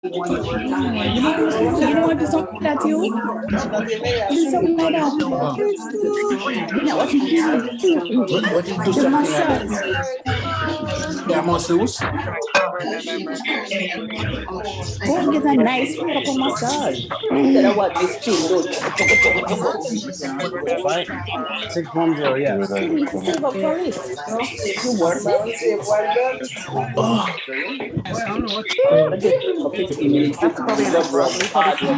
You know what is something like that you? It's something like that. No, What did you the say? massage. Yeah, masseuse. Go and get a nice proper massage. Instead of what this thing do. Fine. 610, yeah. Save up for it. You worth it. Oh, I get 15 minutes. That's probably an probably for the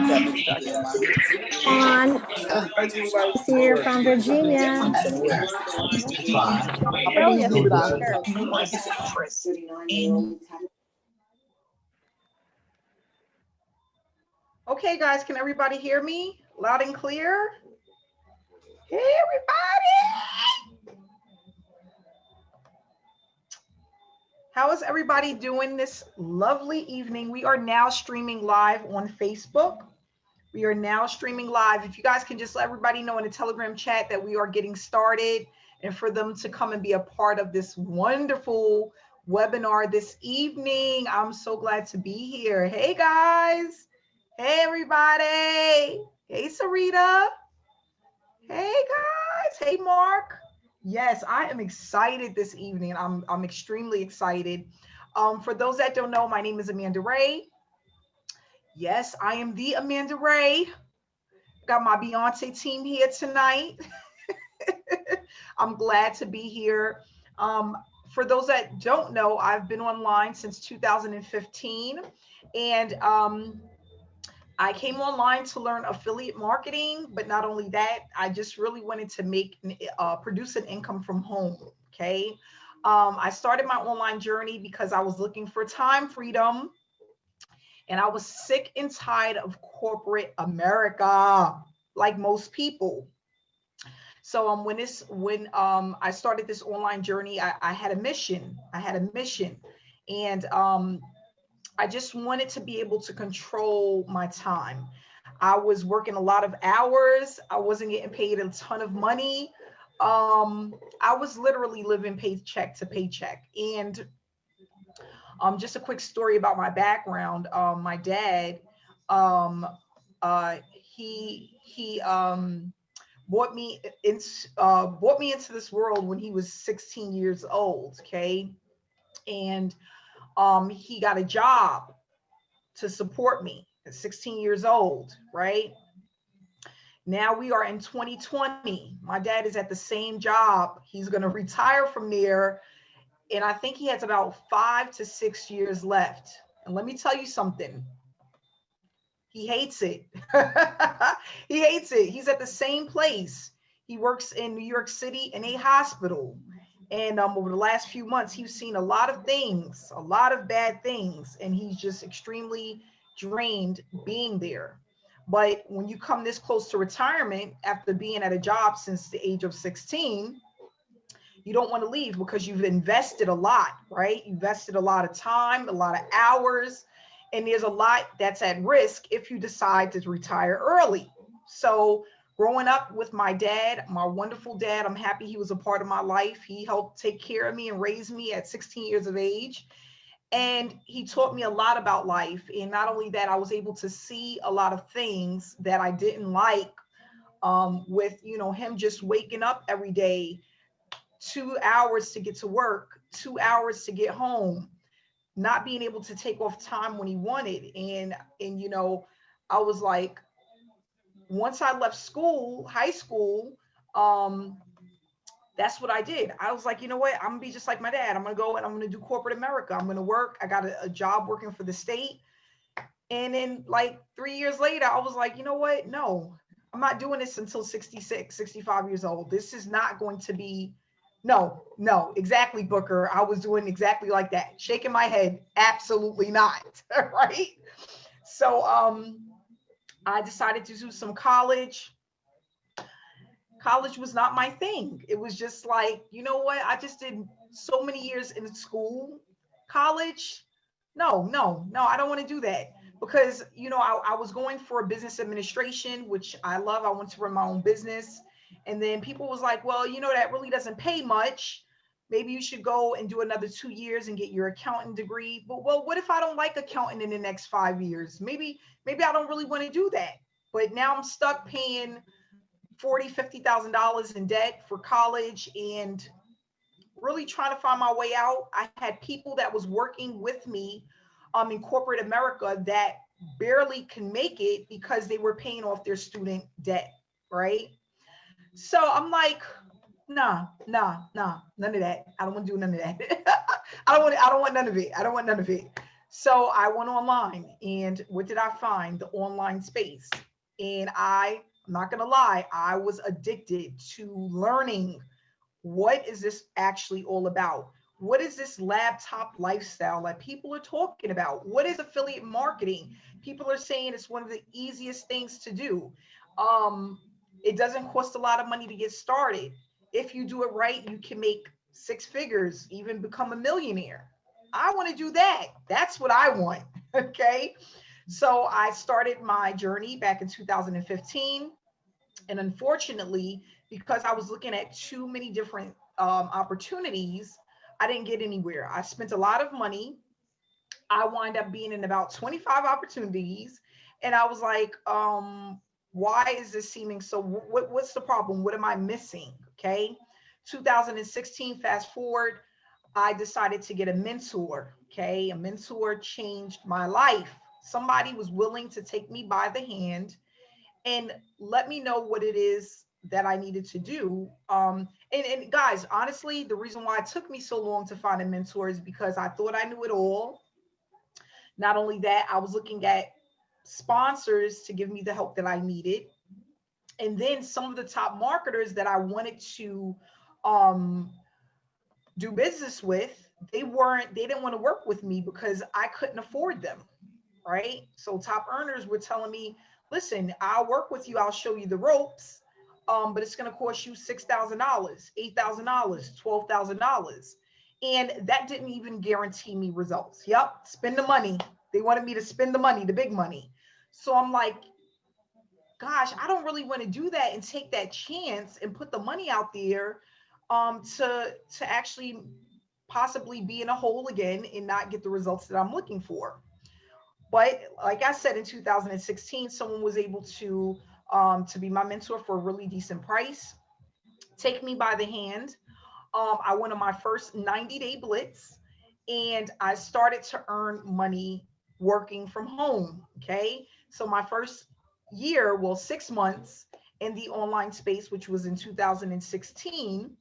on here from Virginia. Brilliant doctor. Okay, guys, can everybody hear me loud and clear? Hey, everybody! How is everybody doing this lovely evening? We are now streaming live on Facebook. We are now streaming live. If you guys can just let everybody know in the Telegram chat that we are getting started and for them to come and be a part of this wonderful webinar this evening. I'm so glad to be here. Hey, guys. Hey, everybody. Hey, Sarita. Hey, guys. Hey, Mark. Yes, I am excited this evening. I'm extremely excited. For those that don't know, my name is Amanda Ray. Yes, I am the Amanda Ray. Got my Beyonce team here tonight. I'm glad to be here. For those that don't know, I've been online since 2015, and I came online to learn affiliate marketing, but not only that, I just really wanted to produce an income from home, okay? I started my online journey because I was looking for time freedom, and I was sick and tired of corporate America, like most people. So when I started this online journey, I had a mission. And I just wanted to be able to control my time. I was working a lot of hours. I wasn't getting paid a ton of money. I was literally living paycheck to paycheck. And just a quick story about my background. My dad, he brought me into this world when he was 16 years old. Okay, and he got a job to support me at 16 years old. Right now, we are in 2020. My dad is at the same job. He's going to retire from there. And I think he has about 5 to 6 years left. And let me tell you something. He hates it. He hates it. He's at the same place. He works in New York City in a hospital. And over the last few months, he's seen a lot of things, a lot of bad things. And he's just extremely drained being there. But when you come this close to retirement after being at a job since the age of 16, you don't want to leave because you've invested a lot, right? You invested a lot of time, a lot of hours, and there's a lot that's at risk if you decide to retire early. So growing up with my dad, my wonderful dad, I'm happy he was a part of my life. He helped take care of me and raise me at 16 years of age. And he taught me a lot about life. And not only that, I was able to see a lot of things that I didn't like with, him just waking up every day, 2 hours to get to work, 2 hours to get home, not being able to take off time when he wanted. And I was like, once I left school, high school, that's what I did. I was like, you know what? I'm gonna be just like my dad. I'm gonna go and I'm gonna do corporate America. I'm gonna work. I got a job working for the state. And then like 3 years later, I was like, you know what? No, I'm not doing this until 66, 65 years old. This is not going to be. No, exactly, Booker. I was doing exactly like that, shaking my head. Absolutely not. Right. So I decided to do some college. College was not my thing. It was just like, you know what? I just did so many years in school. College, no, I don't want to do that because, I was going for business administration, which I love. I want to run my own business. And then people was like, well, that really doesn't pay much. maybe you should go and do another 2 years and get your accounting degree. But well, what if I don't like accounting in the next 5 years? Maybe I don't really want to do that. But now I'm stuck paying $40,000-$50,000 in debt for college and really trying to find my way out. I had people that was working with me in corporate America that barely can make it because they were paying off their student debt, right? So I'm like, nah, none of that. I don't want to do none of that. I don't want none of it. I don't want none of it. So I went online, and what did I find? The online space. And I'm not going to lie, I was addicted to learning, what is this actually all about? What is this laptop lifestyle that people are talking about? What is affiliate marketing? People are saying it's one of the easiest things to do. It doesn't cost a lot of money to get started. If you do it right, you can make 6 figures, even become a millionaire. I want to do that. That's what I want. Okay. So I started my journey back in 2015. And unfortunately, because I was looking at too many different opportunities, I didn't get anywhere. I spent a lot of money. I wind up being in about 25 opportunities. And I was like, why is this seeming so, what's the problem? What am I missing? Okay. 2016, fast forward, I decided to get a mentor. Okay. A mentor changed my life. Somebody was willing to take me by the hand and let me know what it is that I needed to do. And guys, honestly, the reason why it took me so long to find a mentor is because I thought I knew it all. Not only that, I was looking at sponsors to give me the help that I needed. And then some of the top marketers that I wanted to do business with, they didn't want to work with me because I couldn't afford them, right? So top earners were telling me, listen, I'll work with you, I'll show you the ropes, but it's going to cost you $6,000, $8,000, $12,000. And that didn't even guarantee me results. Yep, spend the money. They wanted me to spend the money, the big money. So I'm like, gosh, I don't really want to do that and take that chance and put the money out there to actually possibly be in a hole again and not get the results that I'm looking for. But like I said, in 2016, someone was able to be my mentor for a really decent price, take me by the hand. I went on my first 90-day blitz, and I started to earn money working from home. Okay. So my first year, well, 6 months in the online space, which was in 2016,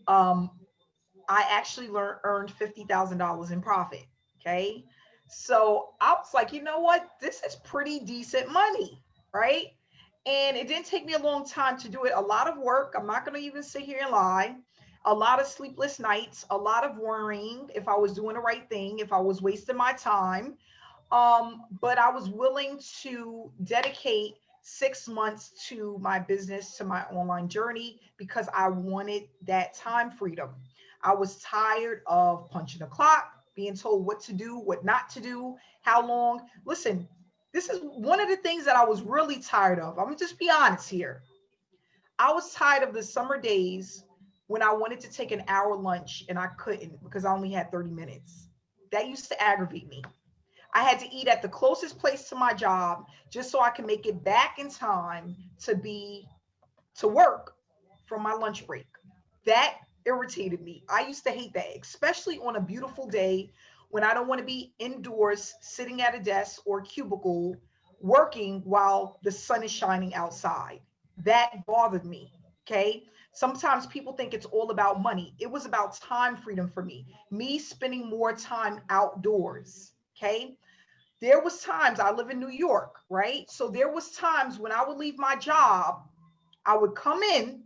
I actually earned $50,000 in profit. Okay. So I was like, you know what? This is pretty decent money, right? And it didn't take me a long time to do it. A lot of work. I'm not going to even sit here and lie. A lot of sleepless nights, a lot of worrying if I was doing the right thing, if I was wasting my time. But I was willing to dedicate 6 months to my business, to my online journey, because I wanted that time freedom. I was tired of punching the clock, being told what to do, what not to do, how long. Listen, this is one of the things that I was really tired of. I'm gonna just be honest here. I was tired of the summer days when I wanted to take an hour lunch and I couldn't because I only had 30 minutes. That used to aggravate me. I had to eat at the closest place to my job just so I could make it back in time to work from my lunch break. That irritated me. I used to hate that, especially on a beautiful day when I don't want to be indoors sitting at a desk or cubicle working while the sun is shining outside. That bothered me. Okay. Sometimes people think it's all about money. It was about time freedom for me spending more time outdoors. Okay. There was times, I live in New York, right? So there was times when I would leave my job, I would come in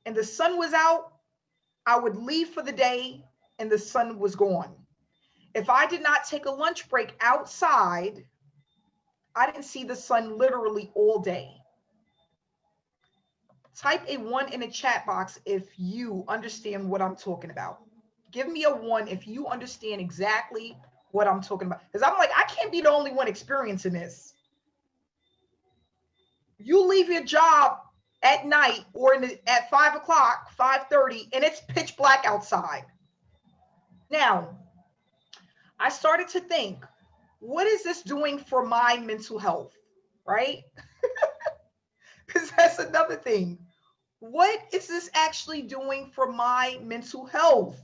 and the sun was out. I would leave for the day and the sun was gone. If I did not take a lunch break outside, I didn't see the sun literally all day. Type a 1 in the chat box if you understand what I'm talking about. Give me a 1 if you understand exactly what I'm talking about. Because I'm like, I can't be the only one experiencing this. You leave your job at night or at 5 o'clock, 5:30, and it's pitch black outside. Now, I started to think, what is this doing for my mental health, right? Because that's another thing. What is this actually doing for my mental health?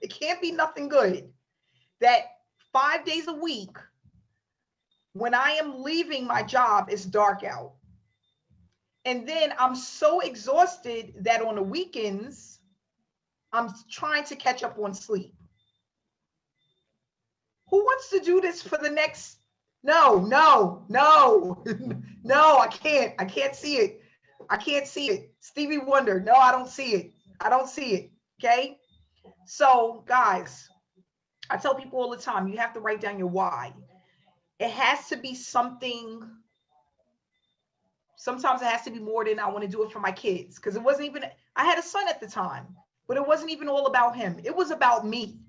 It can't be nothing good. That 5 days a week, when I am leaving my job, it's dark out. And then I'm so exhausted that on the weekends, I'm trying to catch up on sleep. Who wants to do this for the next? No, no, no, no, I can't. I can't see it. I can't see it. Stevie Wonder. No, I don't see it. I don't see it. Okay. So, guys, I tell people all the time, you have to write down your why. It has to be something. Sometimes it has to be more than I want to do it for my kids. Because it wasn't even, I had a son at the time, but it wasn't even all about him. It was about me.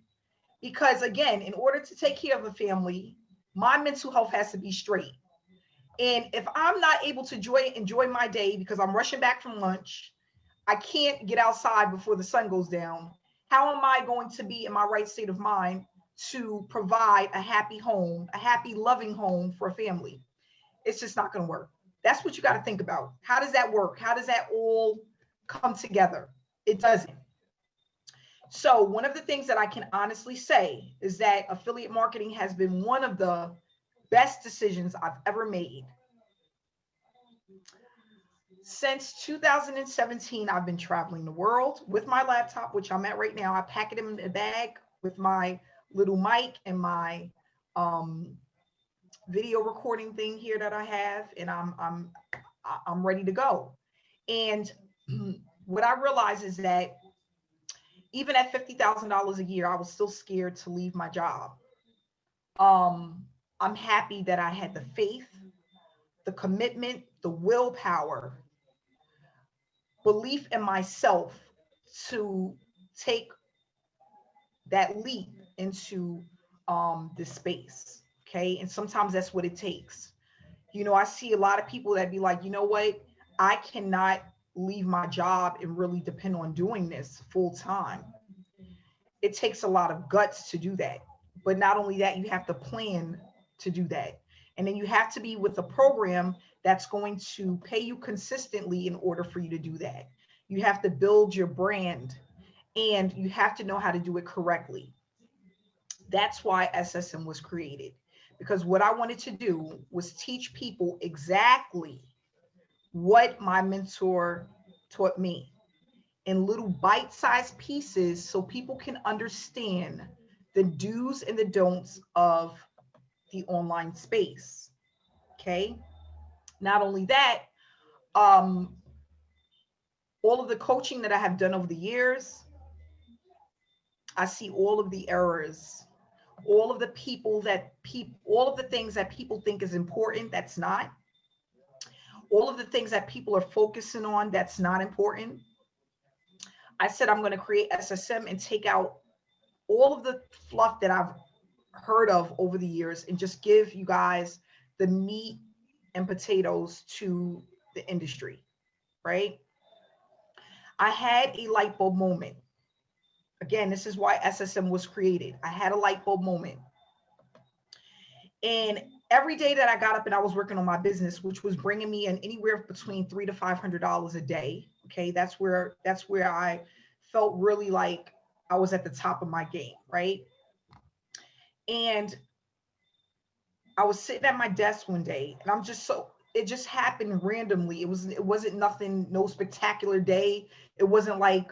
Because again, in order to take care of a family, my mental health has to be straight. And if I'm not able to enjoy my day because I'm rushing back from lunch, I can't get outside before the sun goes down. How am I going to be in my right state of mind to provide a happy home, a happy, loving home for a family? It's just not going to work. That's what you got to think about. How does that work? How does that all come together? It doesn't. So one of the things that I can honestly say is that affiliate marketing has been one of the best decisions I've ever made. Since 2017, I've been traveling the world with my laptop, which I'm at right now. I pack it in a bag with my little mic and my video recording thing here that I have, and I'm ready to go. And what I realized is that even at $50,000 a year, I was still scared to leave my job. I'm happy that I had the faith, the commitment, the willpower, belief in myself to take that leap into this space. Okay. And sometimes that's what it takes. You know, I see a lot of people that be like, you know what? I cannot leave my job and really depend on doing this full time. It takes a lot of guts to do that. But not only that, you have to plan to do that. And then you have to be with a program that's going to pay you consistently in order for you to do that. You have to build your brand and you have to know how to do it correctly. That's why SSM was created. Because what I wanted to do was teach people exactly what my mentor taught me in little bite-sized pieces so people can understand the do's and the don'ts of the online space. Okay. Not only that, all of the coaching that I have done over the years, I see all of the errors, all of the all of the things that people think is important, that's not. All of the things that people are focusing on, that's not important. I said I'm going to create SSM and take out all of the fluff that I've heard of over the years and just give you guys the meat and potatoes to the industry, right? I had a light bulb moment. Again, this is why SSM was created. I had a light bulb moment. And every day that I got up and I was working on my business, which was bringing me in anywhere between $300 to $500 a day. Okay. That's where I felt really like I was at the top of my game. Right. And I was sitting at my desk one day and it just happened randomly. It wasn't nothing, no spectacular day. It wasn't like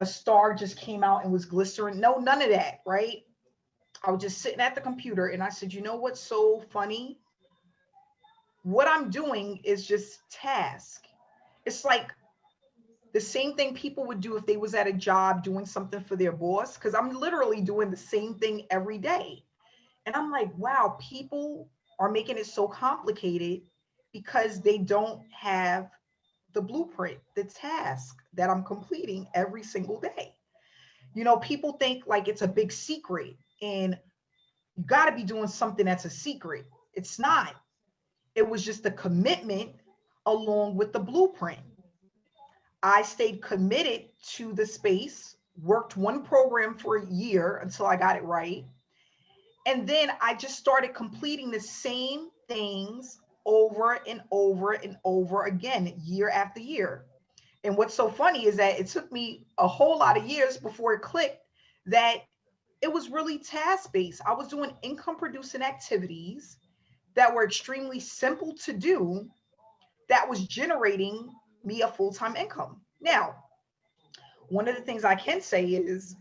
a star just came out and was glistering. No, none of that. Right. I was just sitting at the computer and I said, you know what's so funny? What I'm doing is just task. It's like the same thing people would do if they was at a job doing something for their boss, because I'm literally doing the same thing every day. And I'm like, wow, people are making it so complicated because they don't have the blueprint, the task that I'm completing every single day. You know, people think like it's a big secret and you got to be doing something that's a secret. It's not. It was just the commitment along with the blueprint. I stayed committed to the space, worked one program for a year until I got it right. And then I just started completing the same things over and over and over again, year after year. And what's so funny is that it took me a whole lot of years before it clicked that it was really task-based. I was doing income producing activities that were extremely simple to do that was generating me a full-time income. Now, one of the things I can say is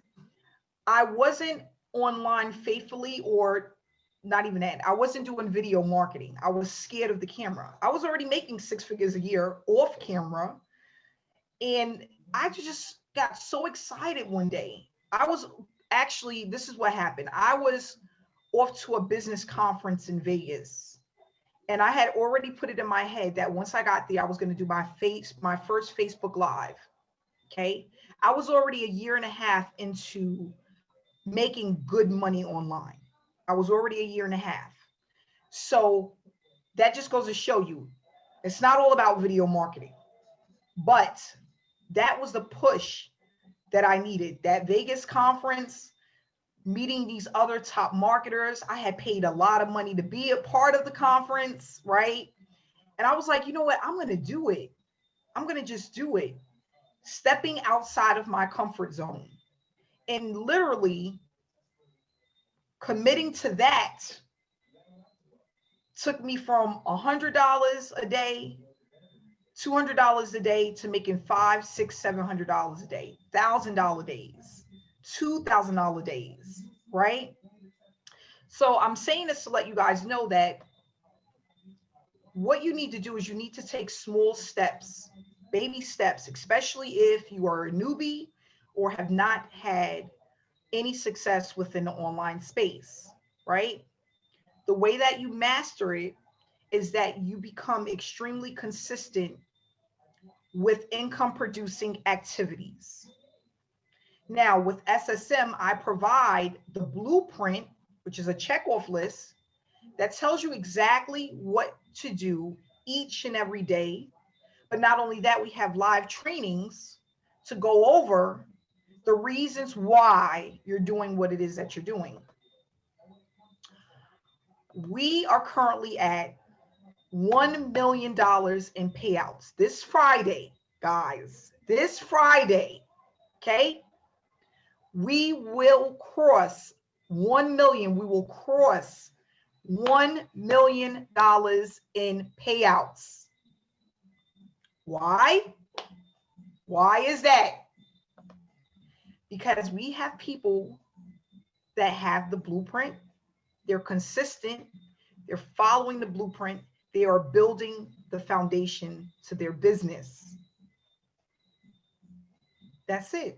I wasn't online faithfully, or not even that. I wasn't doing video marketing. I was scared of the camera. I was already making 6 figures a year off camera. And I just got so excited one day. I was actually, this is what happened. I was off to a business conference in Vegas. And I had already put it in my head that once I got there, I was going to do my first Facebook Live. Okay. I was already a year and a half into making good money online. I was already a year and a half. So that just goes to show you, it's not all about video marketing, but that was the push that I needed. That Vegas conference, meeting these other top marketers. I had paid a lot of money to be a part of the conference, right? And I was like, you know what? I'm going to do it. I'm going to just do it. Stepping outside of my comfort zone and literally committing to that took me from $100 a day, $200 a day to making $500, $600, $700 a day, $1,000 days, $2,000 days, right? So I'm saying this to let you guys know that what you need to do is you need to take small steps, baby steps, especially if you are a newbie or have not had any success within the online space, right? The way that you master it is that you become extremely consistent with income producing activities. Now with SSM, I provide the blueprint, which is a checkoff list that tells you exactly what to do each and every day. But not only that, we have live trainings to go over the reasons why you're doing what it is that you're doing. We are currently at $1 million in payouts this Friday, guys. This Friday, okay? We will cross 1 million. We will cross $1 million in payouts. Why? Why is that? Because we have people that have the blueprint. They're consistent. They're following the blueprint. They are building the foundation to their business. That's it.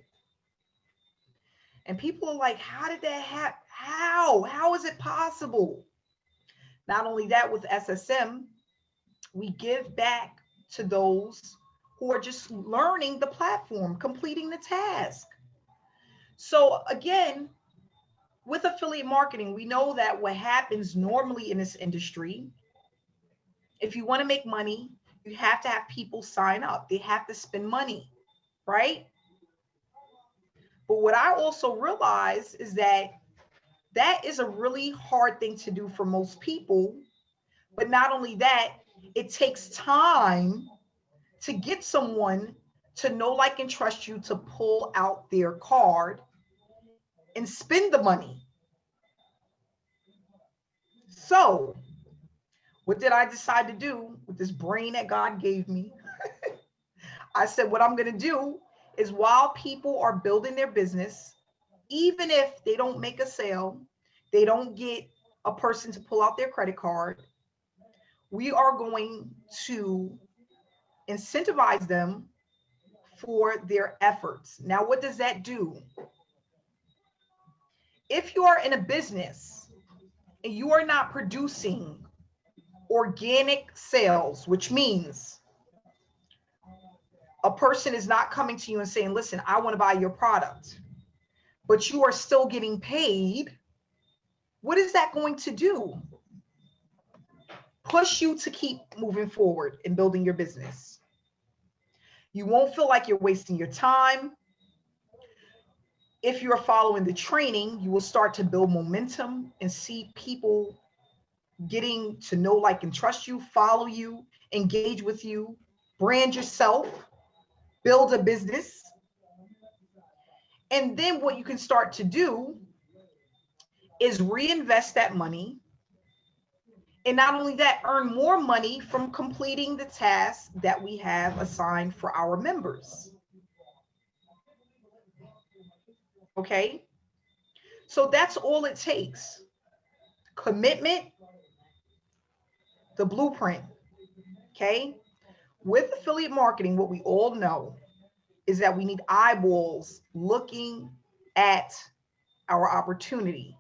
And people are like, how did that happen? How is it possible? Not only that, with SSM, we give back to those who are just learning the platform, completing the task. So again, with affiliate marketing, we know that what happens normally in this industry, if you want to make money, you have to have people sign up. They have to spend money, right? But what I also realize is that that is a really hard thing to do for most people. But not only that, it takes time to get someone to know, like, and trust you to pull out their card and spend the money. So what did I decide to do with this brain that God gave me? I said, what I'm going to do is, while people are building their business, even if they don't make a sale, they don't get a person to pull out their credit card, we are going to incentivize them for their efforts. Now, what does that do? If you are in a business and you are not producing organic sales, which means a person is not coming to you and saying, listen, I want to buy your product, but you are still getting paid, what is that going to do? push you to keep moving forward and building your business. You won't feel like you're wasting your time. If you're following the training, you will start to build momentum and see people getting to know, like, and trust you, follow you, engage with you, brand yourself, build a business. And then what you can start to do is reinvest that money. And not only that, earn more money from completing the tasks that we have assigned for our members. Okay? So that's all it takes. Commitment, the blueprint. Okay? With affiliate marketing, what we all know is that we need eyeballs looking at our opportunity.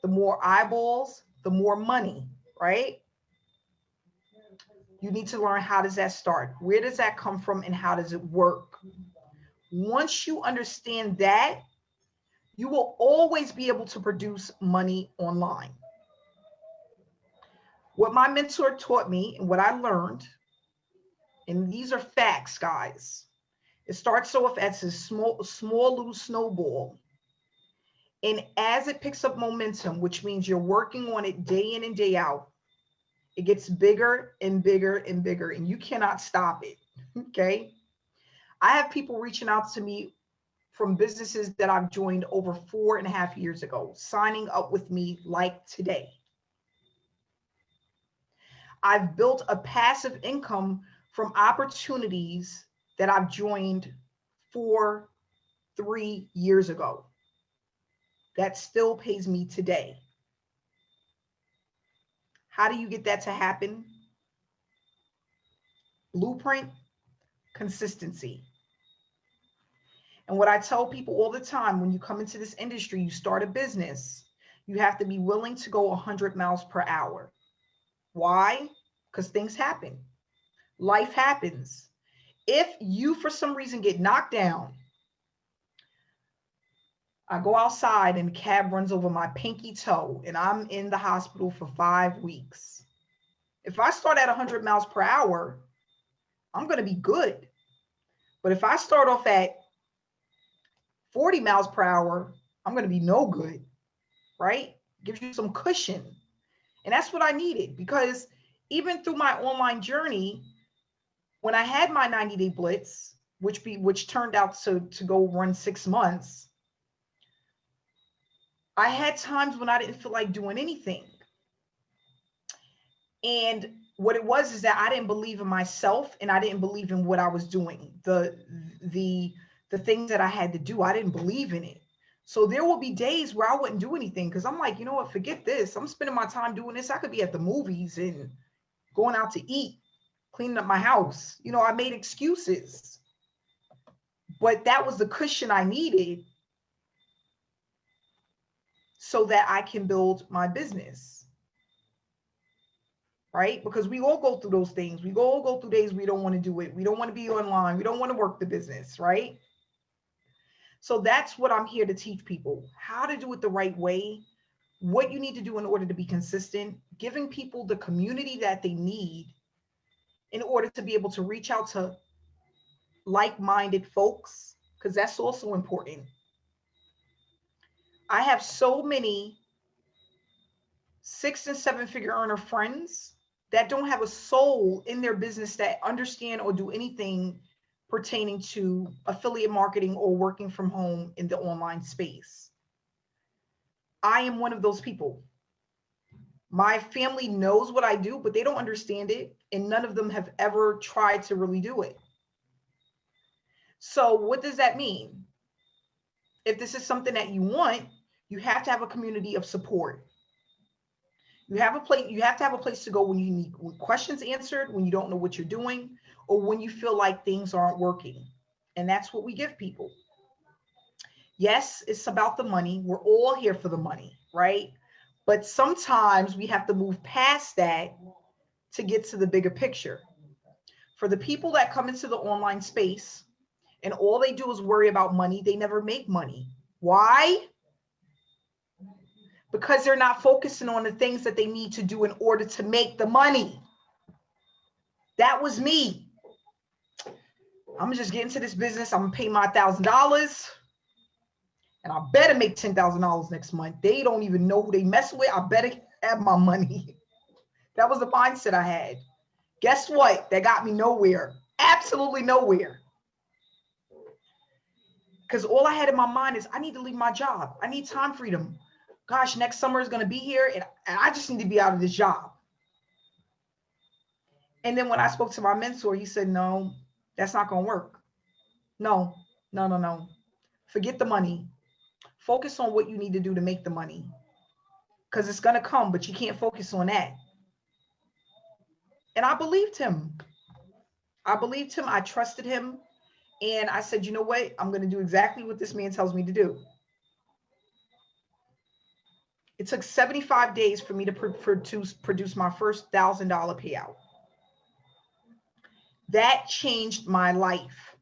The more eyeballs, the more money, right? You need to learn, how does that start? Where does that come from and how does it work? Once you understand that, you will always be able to produce money online. What my mentor taught me and what I learned, and these are facts, guys, it starts off as a small little snowball. And as it picks up momentum, which means you're working on it day in and day out, it gets bigger and bigger and bigger, and you cannot stop it, okay? I have people reaching out to me from businesses that I've joined over 4.5 years ago, signing up with me like today. I've built a passive income from opportunities that I've joined 3 years ago. That still pays me today. How do you get that to happen? Blueprint, consistency. And what I tell people all the time, when you come into this industry, you start a business, you have to be willing to go 100 miles per hour. Why? Because things happen. Life happens. If you, for some reason, get knocked down, I go outside and the cab runs over my pinky toe and I'm in the hospital for 5 weeks. If I start at 100 miles per hour, I'm going to be good. But if I start off at 40 miles per hour, I'm going to be no good, right? Gives you some cushion. And that's what I needed, because even through my online journey, when I had my 90-day blitz, which turned out to go run 6 months, I had times when I didn't feel like doing anything. And what it was is that I didn't believe in myself and I didn't believe in what I was doing. The things that I had to do, I didn't believe in it. So there will be days where I wouldn't do anything because I'm like, you know what, forget this. I'm spending my time doing this. I could be at the movies and going out to eat, cleaning up my house. You know, I made excuses. But that was the cushion I needed so that I can build my business, right? Because we all go through those things. We all go through days we don't want to do it. We don't want to be online. We don't want to work the business, right? So that's what I'm here to teach people, how to do it the right way, what you need to do in order to be consistent, giving people the community that they need in order to be able to reach out to like-minded folks, because that's also important. I have so many 6- and 7-figure earner friends that don't have a soul in their business that understand or do anything pertaining to affiliate marketing or working from home in the online space. I am one of those people. My family knows what I do, but they don't understand it, and none of them have ever tried to really do it. So what does that mean? If this is something that you want, you have to have a community of support. You have to have a place to go when you need questions answered, when you don't know what you're doing, or when you feel like things aren't working. And that's what we give people. Yes, it's about the money. We're all here for the money, right? But sometimes we have to move past that to get to the bigger picture. For the people that come into the online space and all they do is worry about money, they never make money. Why? Because they're not focusing on the things that they need to do in order to make the money. That was me. I'm just getting into this business. I'm gonna pay my $1,000, and I better make $10,000 next month. They don't even know who they mess with. I better have my money. That was the mindset I had. Guess what? That got me nowhere. Absolutely nowhere. Because all I had in my mind is I need to leave my job. I need time freedom. Gosh, next summer is going to be here, and I just need to be out of this job. And then when I spoke to my mentor, he said, no, that's not going to work. No. Forget the money. Focus on what you need to do to make the money. Because it's going to come, but you can't focus on that. And I believed him. I trusted him. And I said, you know what? I'm going to do exactly what this man tells me to do. It took 75 days for me to produce my first $1,000 payout. That changed my life.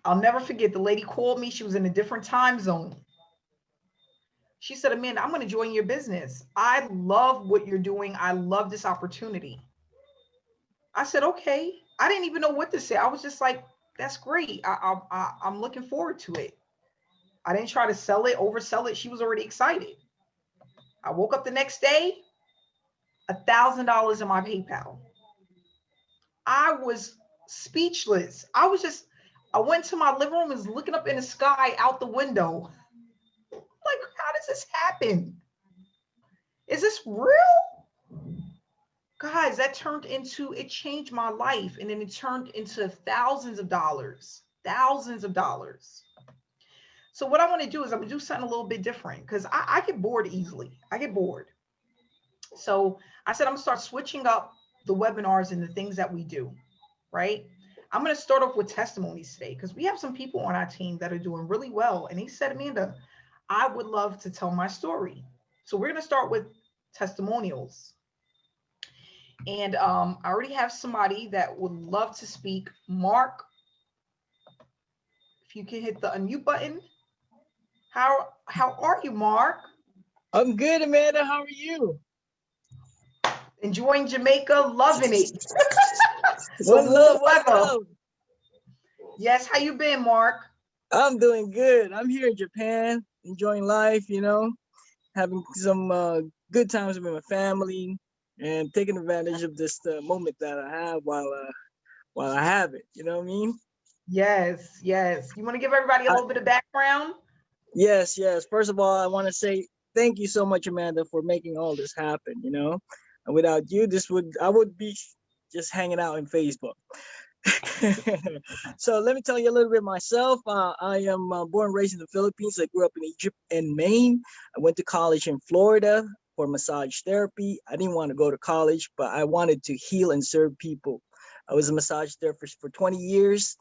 I'll never forget, the lady called me. She was in a different time zone. She said, Amanda, I'm going to join your business. I love what you're doing. I love this opportunity. I said, okay. I didn't even know what to say. I was just like, that's great. I'm looking forward to it. I didn't try to sell it, oversell it. She was already excited. I woke up the next day, $1,000 in my PayPal. I was speechless. I went to my living room and was looking up in the sky out the window. Like, how does this happen? Is this real? Guys, that it changed my life. And then it turned into thousands of dollars. So what I want to do is I'm going to do something a little bit different because I get bored easily. I get bored. So I said, I'm going to start switching up the webinars and the things that we do, right? I'm going to start off with testimonies today because we have some people on our team that are doing really well. And he said, Amanda, I would love to tell my story. So we're going to start with testimonials. And I already have somebody that would love to speak. Mark, if you can hit the unmute button. How are you, Mark? I'm good, Amanda. How are you? Enjoying Jamaica, loving it. One love, one love. Yes, how you been, Mark? I'm doing good. I'm here in Japan, enjoying life, having some good times with my family and taking advantage of this moment that I have while I have it. You know what I mean? Yes. You want to give everybody a little bit of background? Yes. First of all, I want to say thank you so much, Amanda, for making all this happen. And without you, I would be just hanging out in Facebook. So let me tell you a little bit myself. I am born and raised in the Philippines. I grew up in Egypt and Maine. I went to college in Florida for massage therapy. I didn't want to go to college, but I wanted to heal and serve people. I was a massage therapist for 20 years,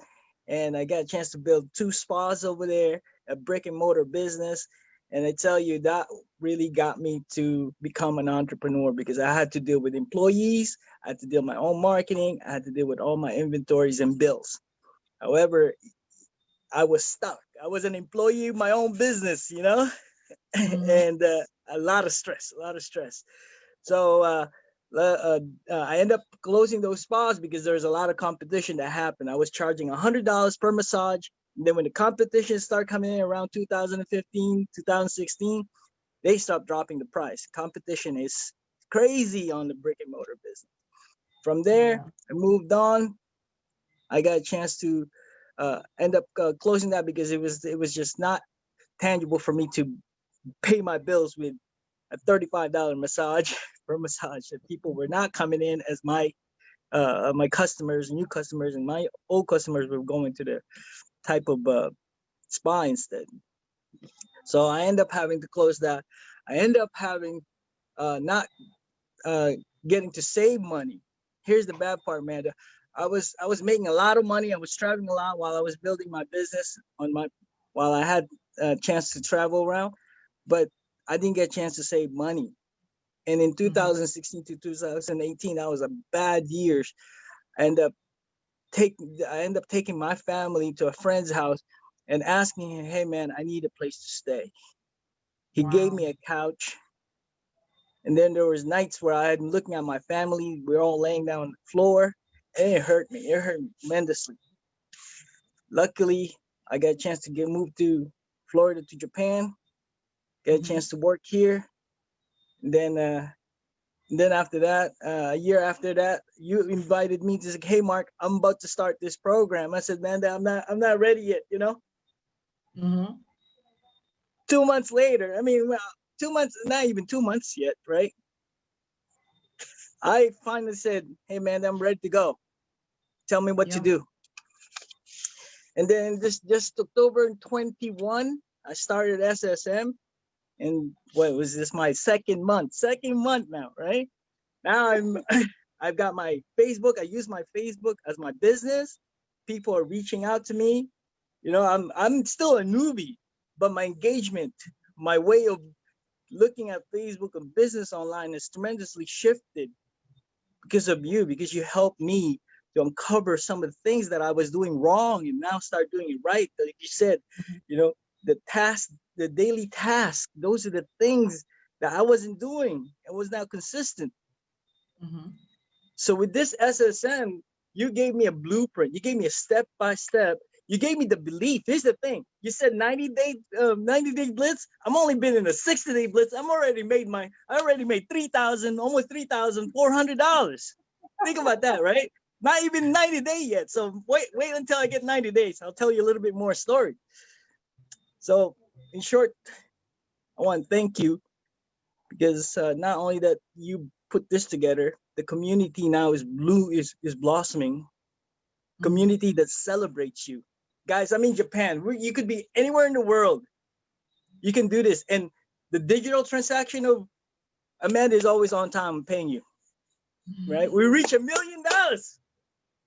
and I got a chance to build 2 spas over there, a brick and mortar business. And I tell you, that really got me to become an entrepreneur because I had to deal with employees. I had to deal with my own marketing. I had to deal with all my inventories and bills. However, I was stuck. I was an employee of my own business, Mm-hmm. and a lot of stress. So I ended up closing those spas because there's a lot of competition that happened. I was charging $100 per massage. And then when the competition started coming in around 2015, 2016, they stopped dropping the price. Competition is crazy on the brick and mortar business. From there, I moved on. I got a chance to end up closing that because it was just not tangible for me to pay my bills with a $35 massage per massage. And people were not coming in as my customers, new customers, and my old customers were going to the type of spa instead. So I end up having to close that. I end up having not getting to save money. Here's the bad part, Amanda. I was making a lot of money. I was traveling a lot while I was building my business while I had a chance to travel around, but I didn't get a chance to save money. And in 2016 to 2018, that was a bad year. I end up taking my family to a friend's house and asking him, hey man, I need a place to stay. He gave me a couch And then there was nights where I'm looking at my family, we're all laying down on the floor, and it hurt me. It hurt me tremendously. Luckily, I got a chance to get moved to Florida to Japan, get a chance to work here. And then after that, a year after that, you invited me to say, hey, Mark, I'm about to start this program. I said, man, I'm not ready yet, you know? 2 months later, I mean, well, 2 months, not even 2 months yet, right? I finally said, hey, man, I'm ready to go. Tell me what to do. And then just October 21, I started SSM. And what was this, my second month now, right? Now I've got my Facebook. I use my Facebook as my business. People are reaching out to me. You know, I'm still a newbie, but my engagement, my way of looking at Facebook and business online has tremendously shifted because of you, because you helped me to uncover some of the things that I was doing wrong and now start doing it right. Like you said, you know, the daily task, those are the things that I wasn't doing and was now consistent. So with this SSM, you gave me a blueprint. You gave me a step-by-step. You gave me the belief. Here's the thing. You said 90-day blitz. I'm only been in a 60-day blitz. I already made $3,000, almost $3,400. Think about that, right? Not even 90 days yet. So wait until I get 90 days. I'll tell you a little bit more story. So in short, I want to thank you because not only that you put this together, the community now is blossoming. Community that celebrates you. Guys, I'm in Japan. You could be anywhere in the world. You can do this. And the digital transaction of Amanda is always on time paying you. Right? We reach $1 million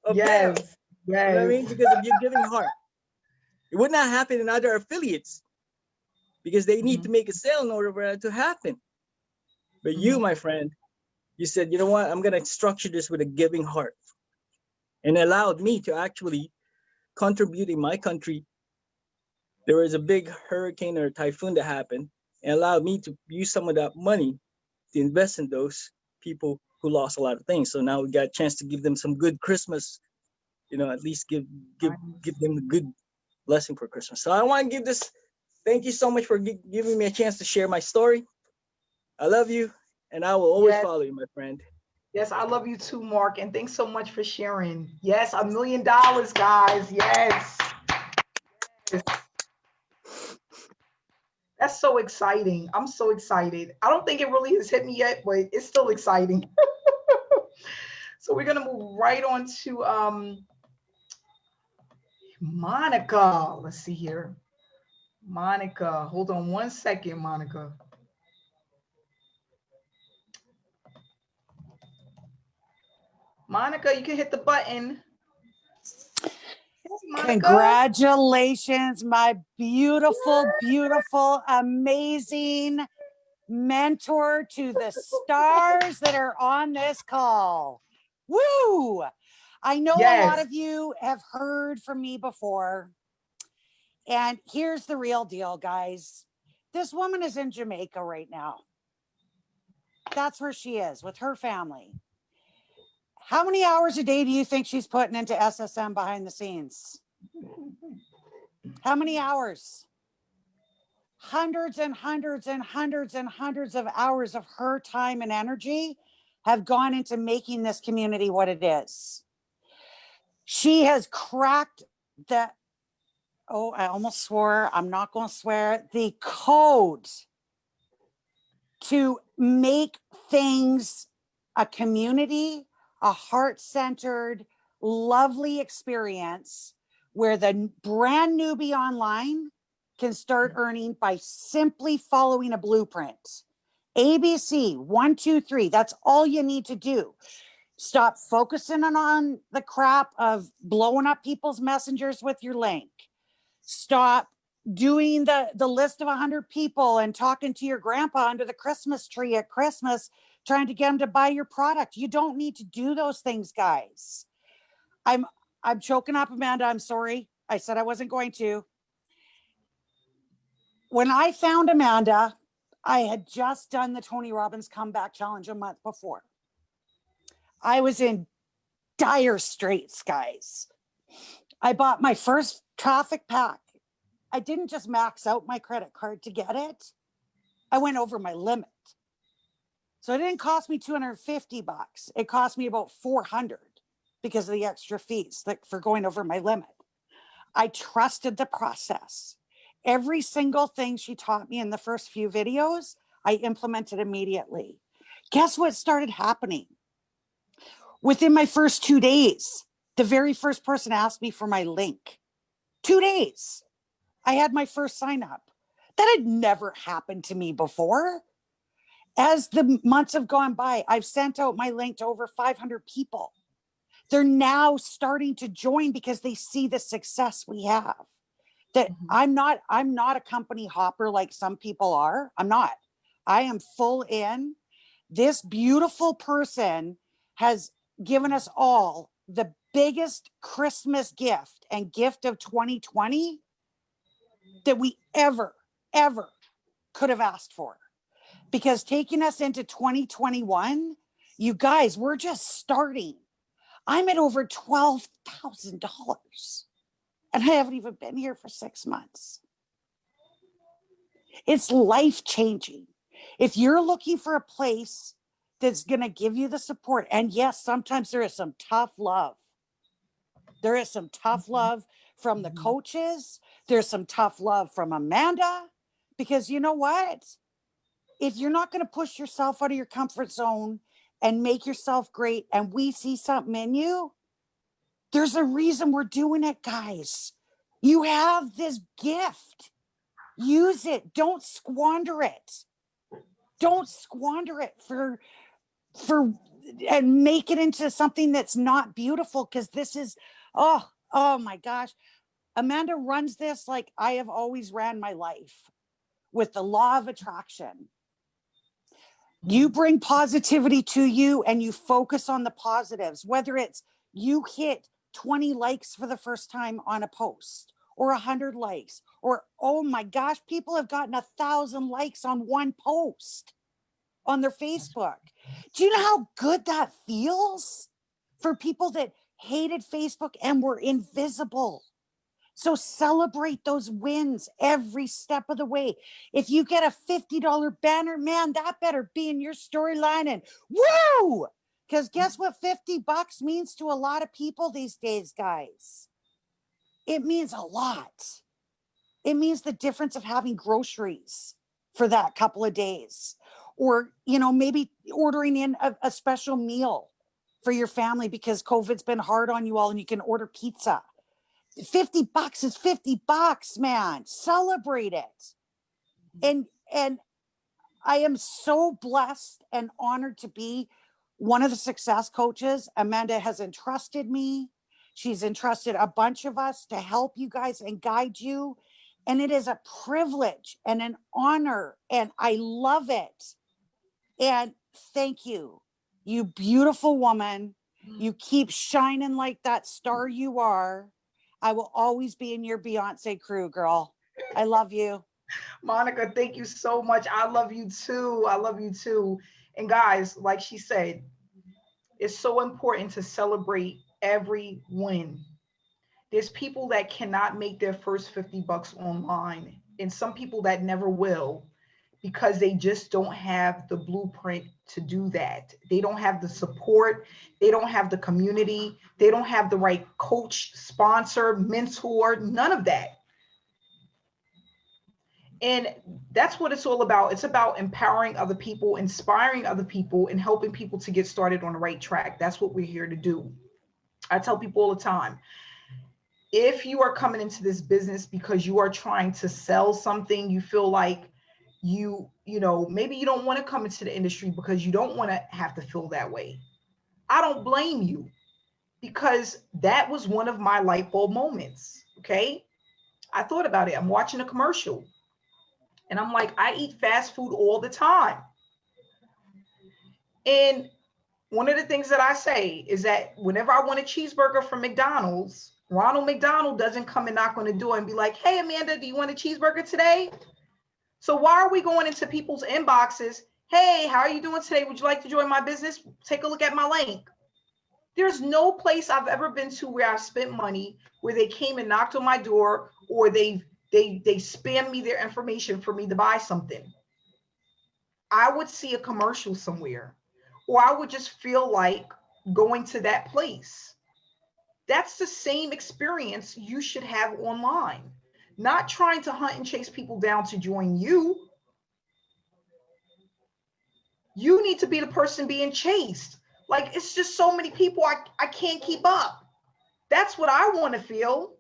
of payout. Yes. You know what I mean? Because of your giving heart. It would not happen in other affiliates because they need to make a sale in order for that to happen. But you, my friend, you said, you know what? I'm going to structure this with a giving heart. And allowed me to actually contribute in my country. There was a big hurricane or typhoon that happened and allowed me to use some of that money to invest in those people who lost a lot of things. So now we got a chance to give them some good Christmas, you know, at least give them a good blessing for Christmas. So I want to give this, thank you so much for giving me a chance to share my story. I love you and I will always follow you, my friend. Yes, I love you too, Mark. And thanks so much for sharing. Yes, $1 million, guys. Yes. That's so exciting. I'm so excited. I don't think it really has hit me yet, but it's still exciting. So we're going to move right on to Monica. Let's see here. Monica, hold on one second, Monica. Monica, you can hit the button. Monica. Congratulations, my beautiful, beautiful, amazing mentor to the stars that are on this call. Woo! I know a lot of you have heard from me before. And here's the real deal, guys. This woman is in Jamaica right now. That's where she is with her family. How many hours a day do you think she's putting into SSM behind the scenes? How many hours? Hundreds and hundreds and hundreds and hundreds of hours of her time and energy have gone into making this community what it is. She has cracked the, oh, I almost swore, I'm not going to swear, the code to make things a community, a heart-centered, lovely experience where the brand newbie online can start earning by simply following a blueprint. ABC, 1, 2, 3, that's all you need to do. Stop focusing on the crap of blowing up people's messengers with your link. Stop doing the list of 100 people and talking to your grandpa under the Christmas tree at Christmas, trying to get him to buy your product. You don't need to do those things, guys. I'm choking up, Amanda. I'm sorry. I said I wasn't going to. When I found Amanda, I had just done the Tony Robbins Comeback Challenge a month before. I was in dire straits, guys. I bought my first traffic pack. I didn't just max out my credit card to get it. I went over my limit. So it didn't cost me $250. It cost me about $400 because of the extra fees for going over my limit. I trusted the process. Every single thing she taught me in the first few videos, I implemented immediately. Guess what started happening? Within my first 2 days, the very first person asked me for my link. 2 days, I had my first sign up. That had never happened to me before. As the months have gone by, I've sent out my link to over 500 people. They're now starting to join because they see the success we have. That I'm not a company hopper like some people are. I'm not. I am full in. This beautiful person has given us all the biggest Christmas gift and gift of 2020 that we ever could have asked for. Because taking us into 2021, you guys, we're just starting. I'm at over $12,000 and I haven't even been here for 6 months. It's life-changing. If you're looking for a place that's going to give you the support, and yes, sometimes there is some tough love. There is some tough love from the coaches. There's some tough love from Amanda, because you know what? If you're not going to push yourself out of your comfort zone and make yourself great, and we see something in you, there's a reason we're doing it, guys. You have this gift. Use it. Don't squander it. Don't squander it and make it into something that's not beautiful, because this is, oh my gosh. Amanda runs this like I have always ran my life, with the law of attraction. You bring positivity to you and you focus on the positives, whether it's you hit 20 likes for the first time on a post, or 100 likes, or, oh my gosh, people have gotten 1,000 likes on one post on their Facebook. Do you know how good that feels for people that hated Facebook and were invisible? So celebrate those wins every step of the way. If you get a $50 banner, man, that better be in your storyline, and woo! Because guess what $50 means to a lot of people these days, guys? It means a lot. It means the difference of having groceries for that couple of days, or, you know, maybe ordering in a special meal for your family because COVID's been hard on you all and you can order pizza. $50 is $50, man. Celebrate it. And I am so blessed and honored to be one of the success coaches. Amanda has entrusted me. She's entrusted a bunch of us to help you guys and guide you. And it is a privilege and an honor, and I love it. And thank you, you beautiful woman. You keep shining like that star you are. I will always be in your Beyonce crew, girl. I love you. Monica, thank you so much. I love you too. I love you too. And guys, like she said, it's so important to celebrate every win. There's people that cannot make their first $50 online, and some people that never will, because they just don't have the blueprint to do that. They don't have the support. They don't have the community. They don't have the right coach, sponsor, mentor, none of that. And that's what it's all about. It's about empowering other people, inspiring other people, and helping people to get started on the right track. That's what we're here to do. I tell people all the time, if you are coming into this business because you are trying to sell something, you feel like you know, maybe you don't want to come into the industry because you don't want to have to feel that way. I don't blame you, because that was one of my light bulb moments. Okay. I thought about it. I'm watching a commercial and I'm like, I eat fast food all the time. And one of the things that I say is that whenever I want a cheeseburger from McDonald's, Ronald McDonald doesn't come and knock on the door and be like, hey, Amanda, do you want a cheeseburger today? So why are we going into people's inboxes? Hey, how are you doing today? Would you like to join my business? Take a look at my link. There's no place I've ever been to where I've spent money where they came and knocked on my door, or they spam me their information for me to buy something. I would see a commercial somewhere, or I would just feel like going to that place. That's the same experience you should have online. Not trying to hunt and chase people down to join you. You need to be the person being chased. Like, it's just so many people, I can't keep up. That's what I want to feel.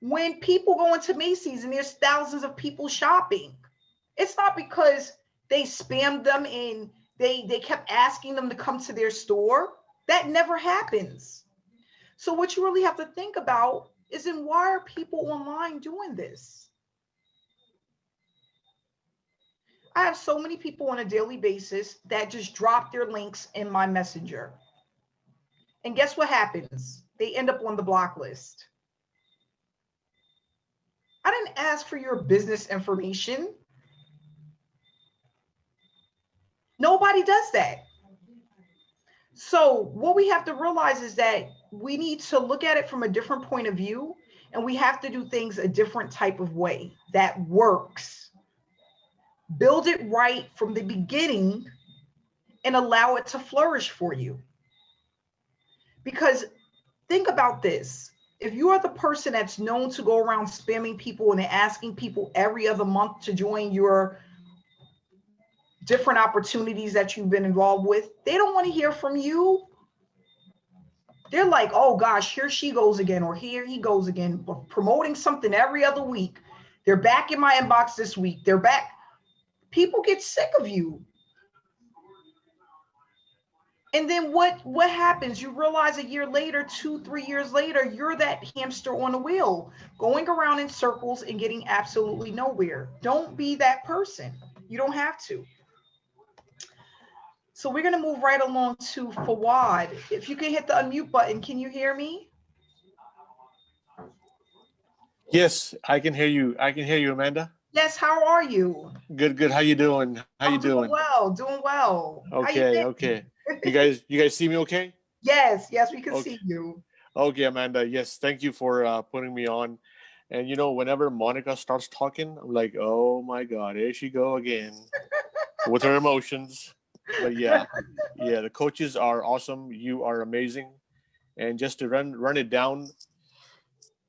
When people go into Macy's and there's thousands of people shopping, it's not because they spammed them and they kept asking them to come to their store. That never happens. So what you really have to think about is, then why are people online doing this? I have so many people on a daily basis that just drop their links in my messenger. And guess what happens? They end up on the block list. I didn't ask for your business information. Nobody does that. So what we have to realize is that we need to look at it from a different point of view, and we have to do things a different type of way that works. Build it right from the beginning and allow it to flourish for you. Because think about this. If you are the person that's known to go around spamming people and asking people every other month to join your different opportunities that you've been involved with, they don't want to hear from you. They're like, oh gosh, here she goes again, or here he goes again, promoting something every other week. They're back in my inbox this week. They're back. People get sick of you. And then what happens? You realize a year later, 2-3 years later, you're that hamster on a wheel, going around in circles and getting absolutely nowhere. Don't be that person. You don't have to. So we're going to move right along to Fawad. If you can hit the unmute button, can you hear me? Yes, I can hear you. I can hear you, Amanda. Yes, how are you? Good, good. How you doing? How you doing? Doing well. Okay, okay. You guys see me okay? Yes, we can see you. Okay, Amanda. Yes, thank you for putting me on. And whenever Monica starts talking, I'm like, oh my God, here she go again with her emotions. But yeah, the coaches are awesome. You are amazing. And just to run it down,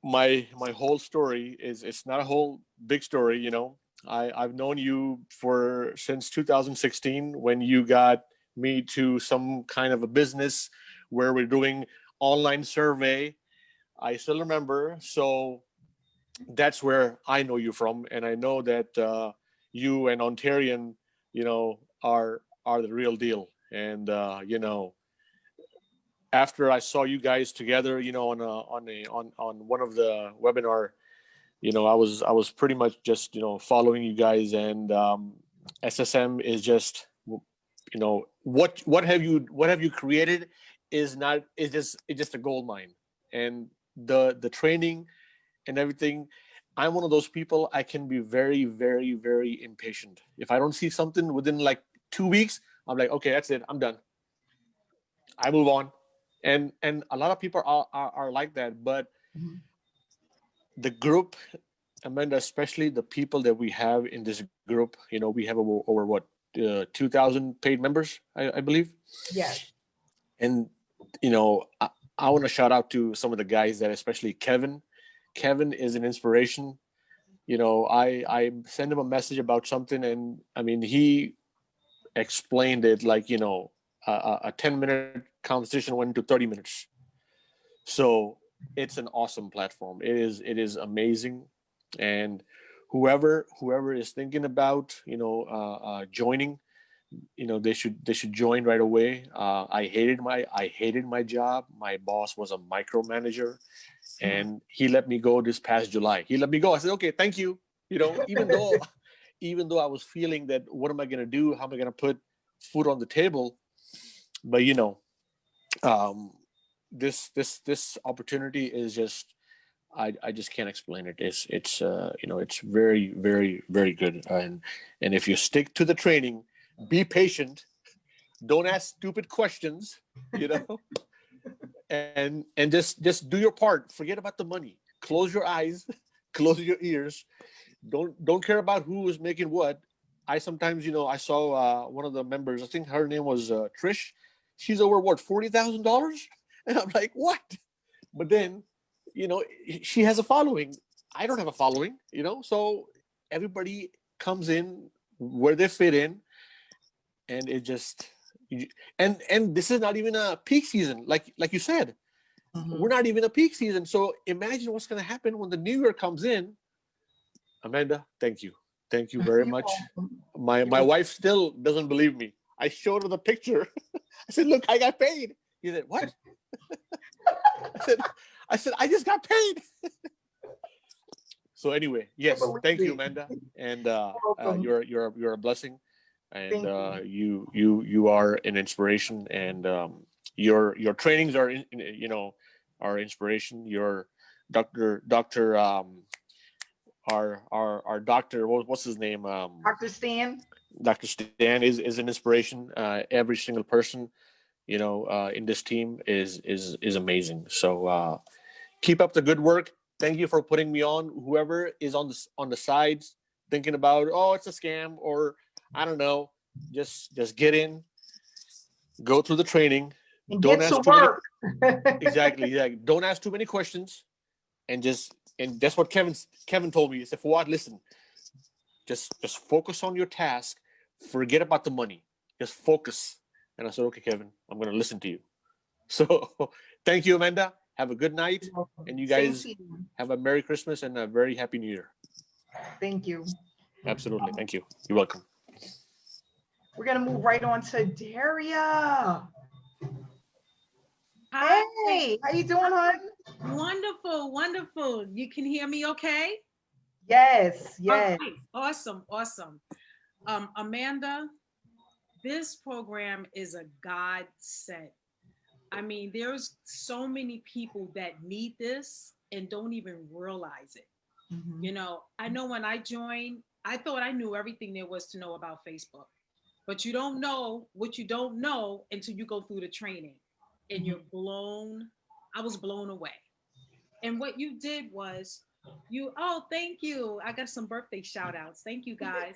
my whole story is, it's not a whole big story. I've known you since 2016, when you got me to some kind of a business where we're doing online survey. I still remember. So that's where I know you from, and I know that you and Ontarian, are the real deal. And after I saw you guys together, on one of the webinar, I was pretty much just following you guys. And SSM is just, what have you created is just a gold mine. And the training and everything, I'm one of those people, I can be very, very, very impatient. If I don't see something within like 2 weeks, I'm like, okay, that's it, I'm done. I move on. And a lot of people are like that. But the group, Amanda, especially the people that we have in this group, we have over what, 2,000 paid members, I believe. Yes. And I want to shout out to some of the guys, that especially Kevin. Kevin is an inspiration. I send him a message about something, and I mean, he explained it like, a 10-minute conversation went into 30 minutes. So it's an awesome platform. It is amazing. And whoever is thinking about, joining, they should join right away. I hated my job. My boss was a micromanager, and he let me go this past July. He let me go. I said, okay, thank you. Even though I was feeling that, what am I going to do? How am I going to put food on the table? But this opportunity is just I just can't explain it. It's you know, it's very, very, very good. And if you stick to the training, be patient, don't ask stupid questions, you know, and just do your part. Forget about the money. Close your eyes, close your ears. Don't care about who is making what. I sometimes, you know, I saw one of the members. I think her name was Trish. She's over what, $40,000, and I'm like, what? But then, you know, she has a following. I don't have a following, you know. So everybody comes in where they fit in, and it just and this is not even a peak season, like you said. We're not even a peak season. So imagine what's going to happen when the new year comes in. Amanda, thank you. Thank you very much. My wife still doesn't believe me. I showed her the picture. I said, look, I got paid. He said, what? I said, I just got paid. So anyway, yes, thank you, Amanda. And you're a blessing. And you are an inspiration. And your trainings are, you know, are inspiration. Your Dr. Our doctor, what's his name? Dr. Stan. Dr. Stan is an inspiration. Every single person, you know, in this team is amazing. So keep up the good work. Thank you for putting me on. Whoever is on the sides thinking about, oh, it's a scam, or I don't know, just get in, go through the training, And don't get ask to work. exactly. Don't ask too many questions, and that's what Kevin told me. He said, Fawad, listen, just focus on your task. Forget about the money. Just focus. And I said, okay, Kevin, I'm going to listen to you. So thank you, Amanda. Have a good night. And you guys have a Merry Christmas and a very Happy New Year. Thank you. Absolutely. Thank you. You're welcome. We're going to move right on to Daria. Hi. Hey, how you doing, hon? Wonderful, wonderful. You can hear me okay? Yes, All right. Awesome. Amanda, this program is a godsend. I mean, there's so many people that need this and don't even realize it. Mm-hmm. You know when I joined, I thought I knew everything there was to know about Facebook, but you don't know what you don't know until you go through the training, and I was blown away. And what you did was thank you. I got some birthday shout outs. Thank you guys.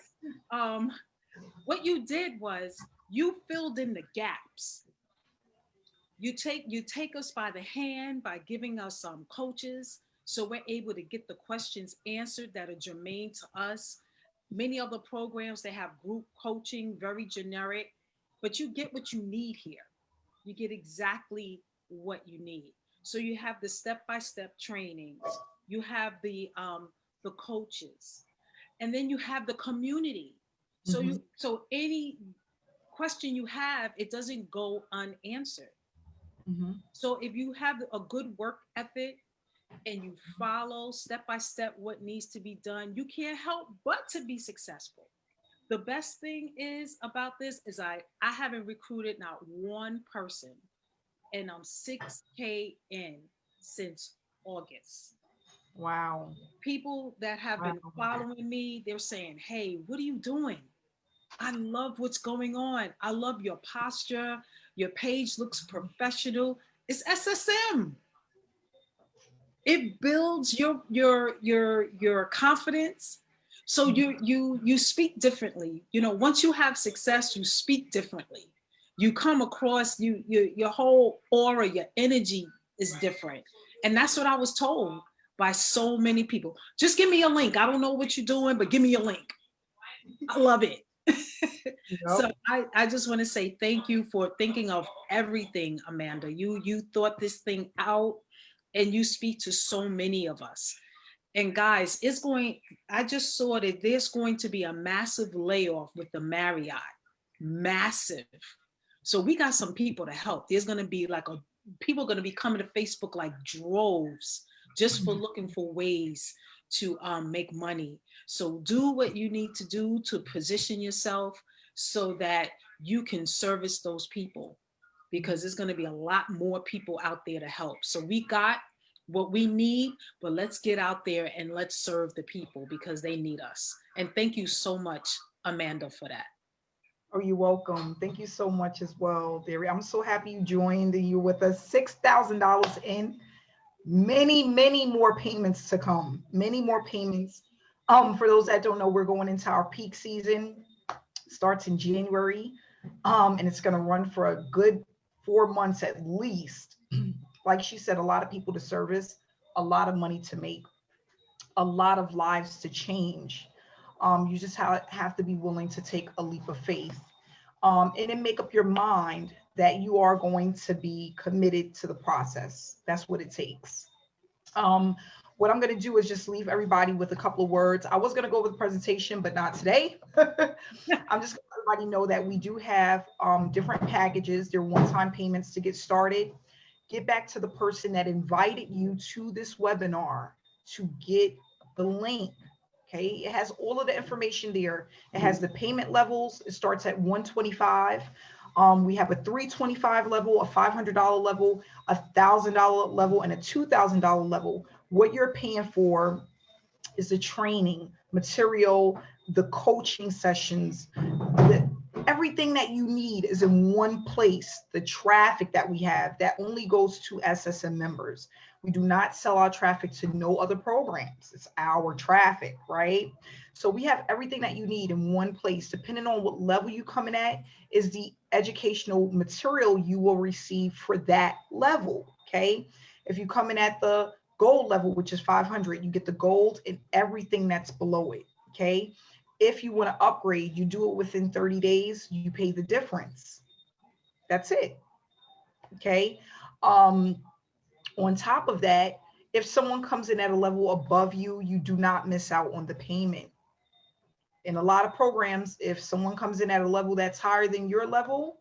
What you did was you filled in the gaps. You take us by the hand by giving us some coaches, so we're able to get the questions answered that are germane to us. Many other programs, they have group coaching, very generic, but you get what you need here. You get exactly what you need. So you have the step-by-step trainings, you have the coaches, and then you have the community. So any question you have, it doesn't go unanswered. So if you have a good work ethic and you follow step by step what needs to be done, you can't help but to be successful. The best thing is about this is I haven't recruited not one person, and I'm 6K in since August. Wow. People that have been following me, they're saying, hey, what are you doing? I love what's going on. I love your posture. Your page looks professional. It's SSM. It builds your confidence. So you speak differently. Once you have success, you speak differently. You come across your whole aura, your energy is different. And that's what I was told by so many people. Just give me a link. I don't know what you're doing, but give me a link. I love it. So I just want to say thank you for thinking of everything, Amanda. You thought this thing out, and you speak to so many of us. And guys, I just saw that there's going to be a massive layoff with the Marriott. Massive. So we got some people to help. There's going to be people are going to be coming to Facebook like droves just for looking for ways to make money. So do what you need to do to position yourself so that you can service those people, because there's going to be a lot more people out there to help. So we got what we need, but let's get out there and let's serve the people because they need us. And thank you so much, Amanda, for that. Oh, you're welcome. Thank you so much as well, Derry. I'm so happy you joined. You with us. $6,000 in. Many, many more payments to come. Many more payments. For those that don't know, we're going into our peak season. Starts in January, and it's going to run for a good 4 months at least. Like she said, a lot of people to service, a lot of money to make, a lot of lives to change. You just have to be willing to take a leap of faith, and then make up your mind that you are going to be committed to the process. That's what it takes. What I'm going to do is just leave everybody with a couple of words. I was going to go over the presentation, but not today. I'm just going to let everybody know that we do have different packages. They're one-time payments to get started. Get back to the person that invited you to this webinar to get the link. Okay, it has all of the information there. It has the payment levels. It starts at $125. We have a $325 level, a $500 level, a $1,000 level, and a $2,000 level. What you're paying for is the training material, the coaching sessions, everything that you need is in one place. The traffic that we have, that only goes to SSM members. We do not sell our traffic to no other programs. It's our traffic, right? So we have everything that you need in one place. Depending on what level you coming at is the educational material you will receive for that level, okay? If you come in at the gold level, which is 500, you get the gold and everything that's below it, okay? If you want to upgrade, you do it within 30 days, you pay the difference. That's it, okay? On top of that, if someone comes in at a level above you, you do not miss out on the payment. In a lot of programs, if someone comes in at a level that's higher than your level,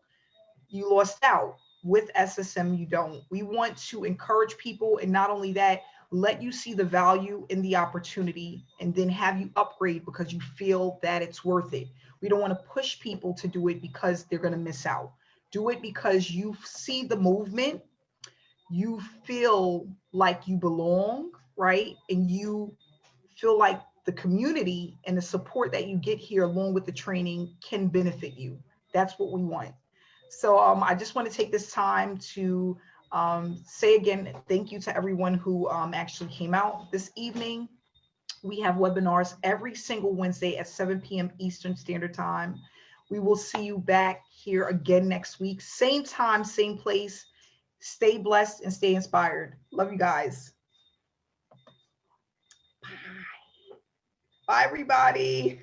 you lost out. With SSM, you don't. We want to encourage people, and not only that, let you see the value in the opportunity and then have you upgrade because you feel that it's worth it. We don't want to push people to do it because they're going to miss out. Do it because you see the movement, you feel like you belong, right? And you feel like the community and the support that you get here along with the training can benefit you. That's what we want. So I just want to take this time to say again, thank you to everyone who actually came out this evening. We have webinars every single Wednesday at 7 p.m. Eastern Standard Time. We will see you back here again next week. Same time, same place. Stay blessed and stay inspired. Love you guys. Bye. Bye, everybody.